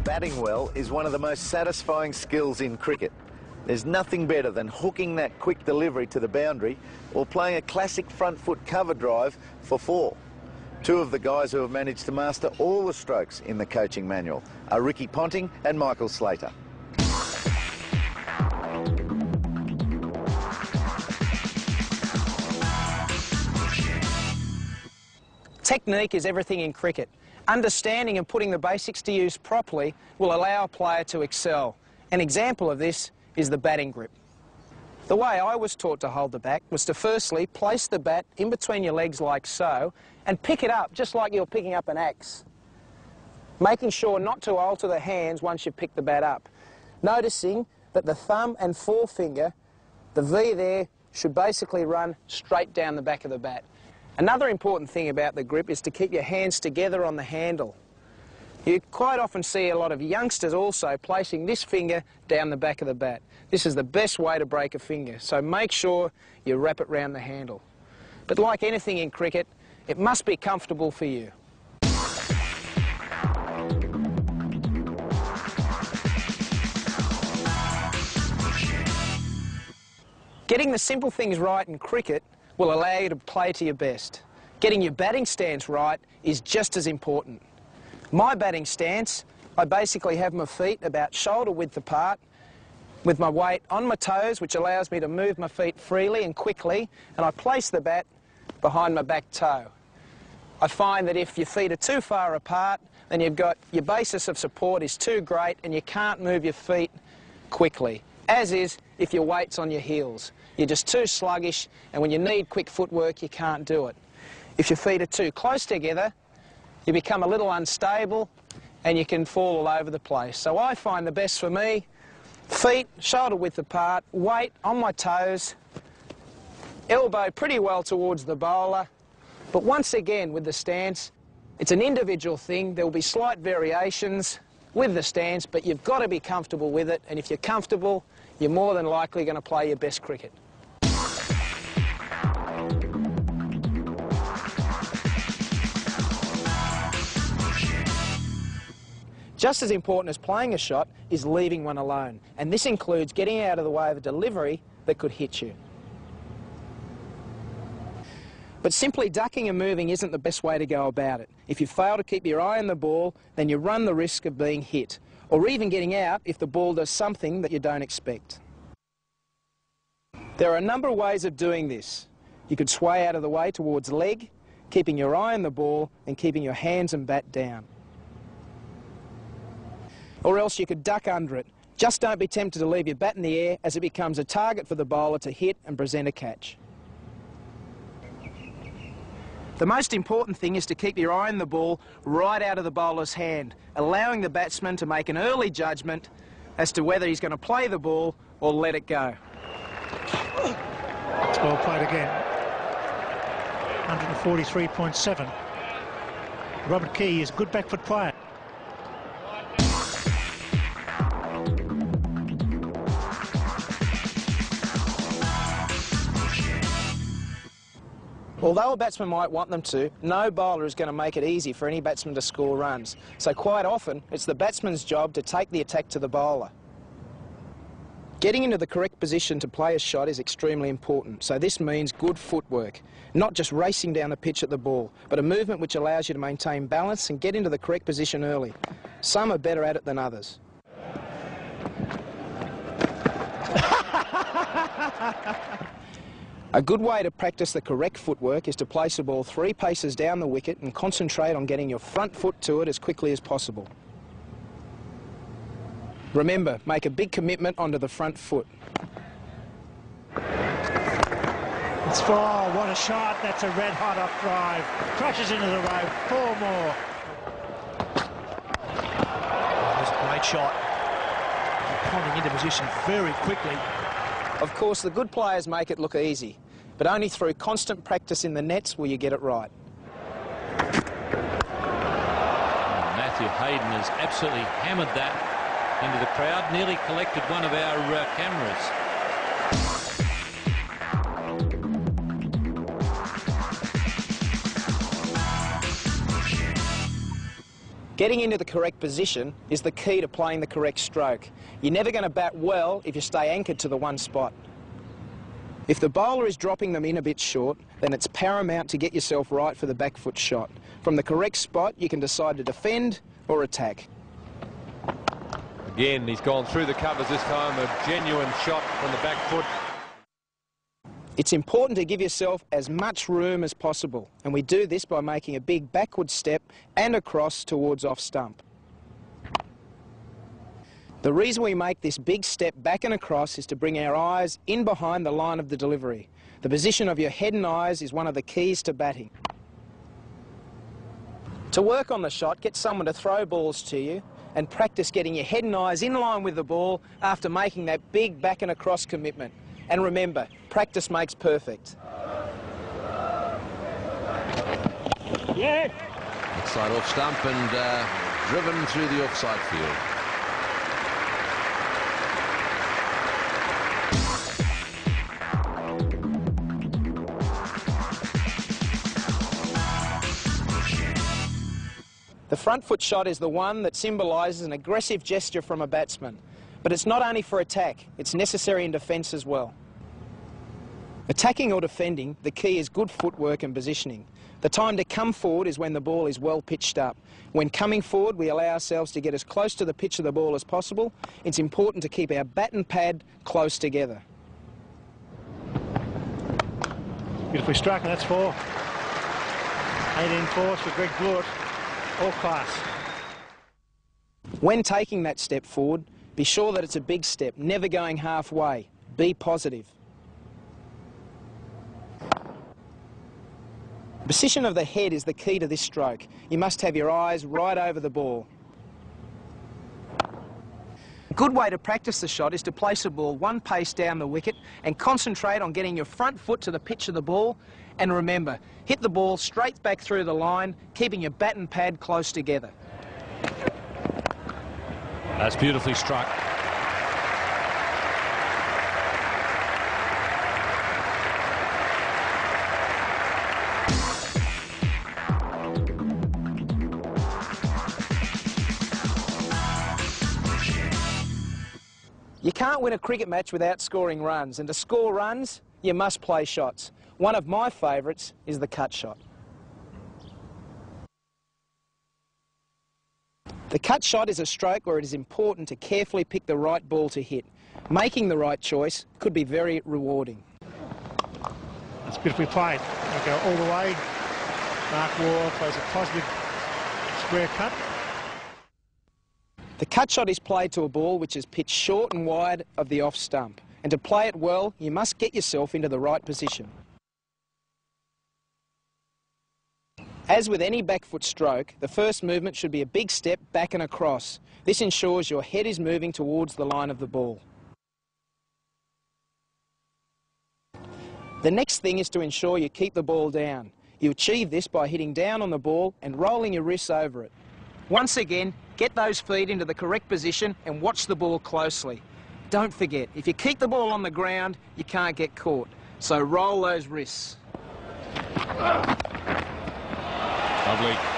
batting well is one of the most satisfying skills in cricket. There's nothing better than hooking that quick delivery to the boundary or playing a classic front foot cover drive for four. Two of the guys who have managed to master all the strokes in the coaching manual are Ricky Ponting and Michael Slater. Technique is everything in cricket. Understanding and putting the basics to use properly will allow a player to excel. An example of this is the batting grip. The way I was taught to hold the bat was to firstly place the bat in between your legs like so and pick it up just like you're picking up an axe, making sure not to alter the hands once you pick the bat up. Noticing that the thumb and forefinger, the V there, should basically run straight down the back of the bat. Another important thing about the grip is to keep your hands together on the handle. You quite often see a lot of youngsters also placing this finger down the back of the bat. This is the best way to break a finger, so make sure you wrap it round the handle. But like anything in cricket, it must be comfortable for you. Getting the simple things right in cricket will allow you to play to your best. Getting your batting stance right is just as important. My batting stance, I basically have my feet about shoulder width apart with my weight on my toes, which allows me to move my feet freely and quickly, and I place the bat behind my back toe. I find that if your feet are too far apart, then you've got your basis of support is too great and you can't move your feet quickly, as is if your weight's on your heels. You're just too sluggish, and when you need quick footwork, you can't do it. If your feet are too close together, you become a little unstable and you can fall all over the place. So I find the best for me, feet shoulder width apart, weight on my toes, elbow pretty well towards the bowler. But once again, with the stance, it's an individual thing. There will be slight variations with the stance, but you've got to be comfortable with it, and if you're comfortable, you're more than likely going to play your best cricket. Just as important as playing a shot is leaving one alone, and this includes getting out of the way of a delivery that could hit you. But simply ducking and moving isn't the best way to go about it. If you fail to keep your eye on the ball, then you run the risk of being hit, or even getting out if the ball does something that you don't expect. There are a number of ways of doing this. You could sway out of the way towards leg, keeping your eye on the ball and keeping your hands and bat down. Or else you could duck under it. Just don't be tempted to leave your bat in the air, as it becomes a target for the bowler to hit and present a catch. The most important thing is to keep your eye on the ball right out of the bowler's hand, allowing the batsman to make an early judgment as to whether he's going to play the ball or let it go. It's well played again. 143.7. Robert Key is a good back foot player. Although a batsman might want them to, no bowler is going to make it easy for any batsman to score runs. So quite often, it's the batsman's job to take the attack to the bowler. Getting into the correct position to play a shot is extremely important, so this means good footwork. Not just racing down the pitch at the ball, but a movement which allows you to maintain balance and get into the correct position early. Some are better at it than others. A good way to practice the correct footwork is to place the ball 3 paces down the wicket and concentrate on getting your front foot to it as quickly as possible. Remember, make a big commitment onto the front foot. It's 4. What a shot. That's a red-hot off drive. Crashes into the road. 4 more. That's a great shot. Ponting into position very quickly. Of course, the good players make it look easy, but only through constant practice in the nets will you get it right. Matthew Hayden has absolutely hammered that into the crowd, nearly collected one of our cameras. Getting into the correct position is the key to playing the correct stroke. You're never going to bat well if you stay anchored to the one spot. If the bowler is dropping them in a bit short, then it's paramount to get yourself right for the back foot shot. From the correct spot, you can decide to defend or attack. Again, he's gone through the covers this time, a genuine shot from the back foot. It's important to give yourself as much room as possible, and we do this by making a big backward step and across towards off stump. The reason we make this big step back and across is to bring our eyes in behind the line of the delivery. The position of your head and eyes is one of the keys to batting. To work on the shot, get someone to throw balls to you and practice getting your head and eyes in line with the ball after making that big back and across commitment. And remember, practice makes perfect. Yeah. Outside off stump and driven through the offside field. The front foot shot is the one that symbolises an aggressive gesture from a batsman. But it's not only for attack, it's necessary in defence as well. Attacking or defending, the key is good footwork and positioning. The time to come forward is when the ball is well pitched up. When coming forward, we allow ourselves to get as close to the pitch of the ball as possible. It's important to keep our bat and pad close together. Beautifully struck, and that's 4. 18 force for Greg Blewett. All class. When taking that step forward, be sure that it's a big step, never going halfway. Be positive. The position of the head is the key to this stroke. You must have your eyes right over the ball. A good way to practice the shot is to place a ball one pace down the wicket and concentrate on getting your front foot to the pitch of the ball. And remember, hit the ball straight back through the line, keeping your bat and pad close together. That's beautifully struck. You can't win a cricket match without scoring runs, and to score runs, you must play shots. One of my favourites is the cut shot. The cut shot is a stroke where it is important to carefully pick the right ball to hit. Making the right choice could be very rewarding. That's beautifully played. They go all the way. Mark Waugh plays a positive square cut. The cut shot is played to a ball which is pitched short and wide of the off stump. And to play it well, you must get yourself into the right position. As with any back foot stroke, the first movement should be a big step back and across. This ensures your head is moving towards the line of the ball. The next thing is to ensure you keep the ball down. You achieve this by hitting down on the ball and rolling your wrists over it. Once again, get those feet into the correct position and watch the ball closely. Don't forget, if you keep the ball on the ground, you can't get caught. So roll those wrists. Lovely.